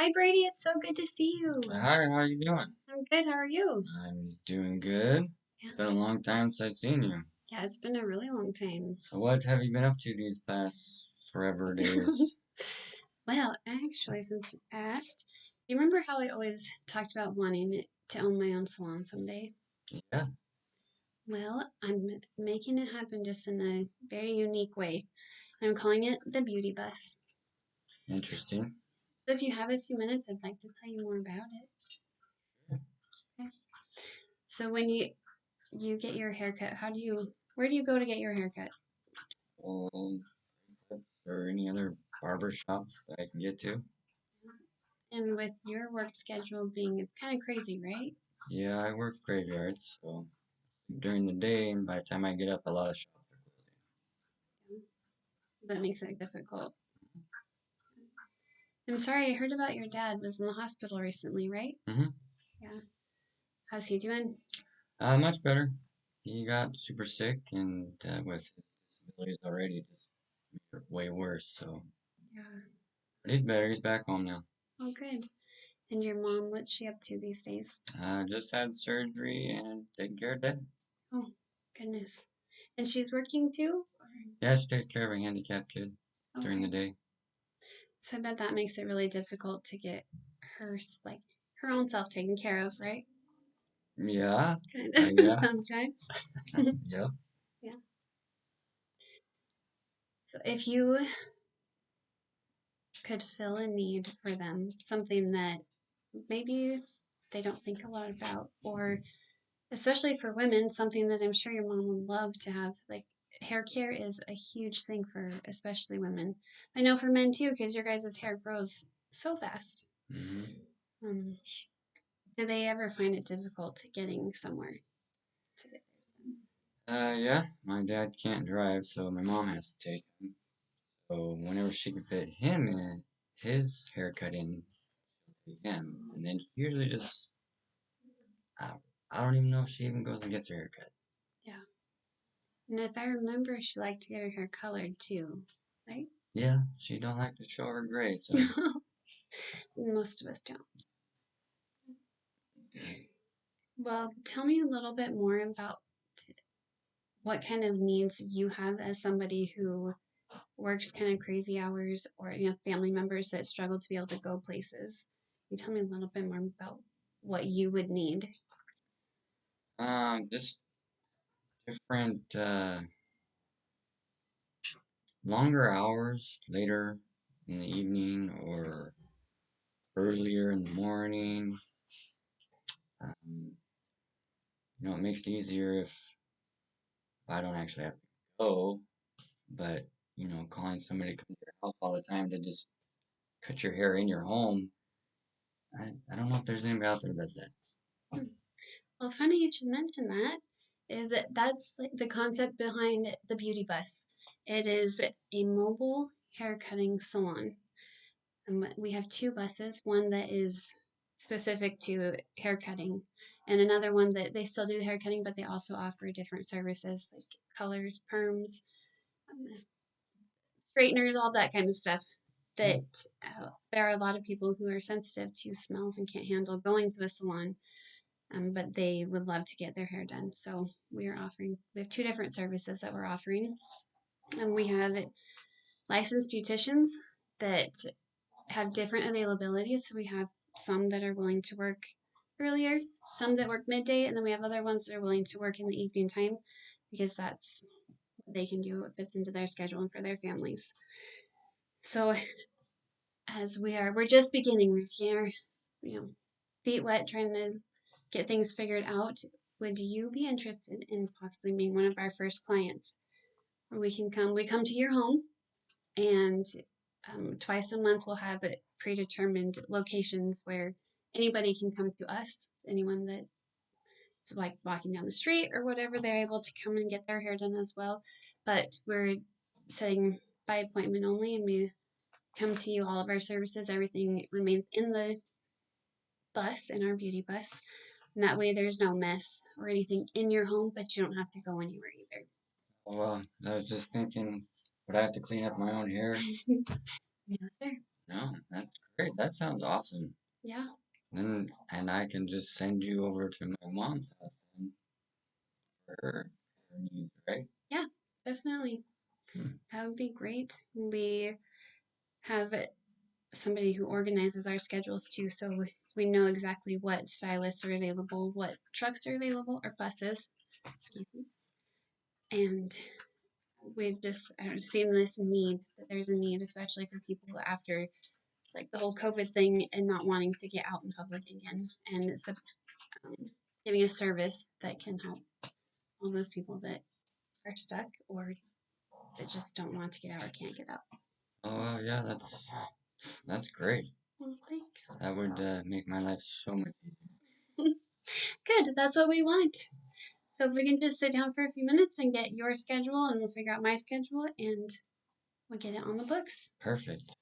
Hi, Brady. It's so good to see you. Hi, how you doing? I'm good. How are you? I'm doing good. Yeah. It's been a long time since I've seen you. Yeah, it's been a really long time. So what have you been up to these past forever days? Well, actually, since you asked, you remember how I always talked about wanting to own my own salon someday? Yeah, Well, I'm making it happen just in a very unique way. I'm calling it the Beauty Bus. interesting. So if you have a few minutes, I'd like to tell you more about it. Okay. So when you get your haircut, where do you go to get your haircut? Well, or any other barber shop that I can get to? And with your work schedule being, it's kind of crazy, right? Yeah, I work graveyards, so during the day, and by the time I get up, a lot of shops are That makes it difficult. I'm sorry, I heard about your dad was in the hospital recently, right? closing. Yeah. How's he doing? Much better. He got super sick, and with his disabilities already, it just made it way worse. So, Yeah. but he's better. He's back home now. Oh, good. And your mom, what's she up to these days? Just had surgery and taking care of dad. Oh, goodness. And she's working too? Yeah, she takes care of a handicapped kid during the Okay. day. So I bet that makes it really difficult to get her, like, her own self taken care of, right? Yeah, Kind of, yeah, sometimes. yep. Yeah. So if you could fill a need for them, something that maybe they don't think a lot about, or especially for women, something that I'm sure your mom would love to have. Like hair care is a huge thing for especially women. I know for men too, because your guys' hair grows so fast. hmm Um, do they ever find it difficult getting somewhere to get Yeah, my dad can't drive, so my mom has to take him. So whenever she can fit him in, his haircut in, she'll take him. And then she usually just, I, I don't even know if she even goes and gets her haircut. yeah. And if I remember, she liked to get her hair colored too, right? Yeah, she don't like to show her gray, so. Most of us don't. Well, tell me a little bit more about what kind of needs you have as somebody who works kind of crazy hours, or family members that struggle to be able to go places. Can you tell me a little bit more about what you would need? Just different, longer hours later in the evening or earlier in the morning. Um, it makes it easier if I don't actually have to go, but calling somebody to come to your house all the time to just cut your hair in your home. I don't know if there's anybody out there that does that. Well, funny you should mention that. Is that that's like the concept behind the Beauty Bus. It is a mobile hair cutting salon. We have two buses, one that is specific to hair cutting, and another one that they still do hair cutting, but they also offer different services like colors, perms, um, straighteners, all that kind of stuff. That there are a lot of people who are sensitive to smells and can't handle going to a salon, but they would love to get their hair done. So we have two different services that we're offering. And we have licensed beauticians that have different availabilities. So we have some that are willing to work earlier, some that work midday, and then we have other ones that are willing to work in the evening time because that's what they can do. It fits into their schedule and for their families. So as we're just beginning, we're here, feet wet, trying to get things figured out. Would you be interested in possibly being one of our first clients? Where we come to your home, and twice a month we'll have predetermined locations where anybody can come to us. Anyone that's like walking down the street or whatever, they're able to come and get their hair done as well. But we're setting by appointment only, and we come to you. All of our services, everything remains in the bus, in our beauty bus. And that way there's no mess or anything in your home, but you don't have to go anywhere Well, I was just thinking, would I have to clean up my own hair? either. Yes, sir. No, that's great. That sounds awesome. Yeah, And I can just send you over to my mom's house then for her needs, right? yeah, definitely. Hmm. That would be great. We have somebody who organizes our schedules too, so we know exactly what stylists are available, what trucks are available, or buses, excuse me. And we've just seen this need, that there's a need, especially for people after like the whole COVID thing and not wanting to get out in public again. And it's giving a service that can help all those people that are stuck or that just don't want to get out or can't get out. Oh, yeah, that's great. Well, thanks. That would make my life so much Good. That's what we want. So if we can just sit down for a few minutes and get your schedule, and we'll figure out my schedule, and we'll get it on the books. perfect.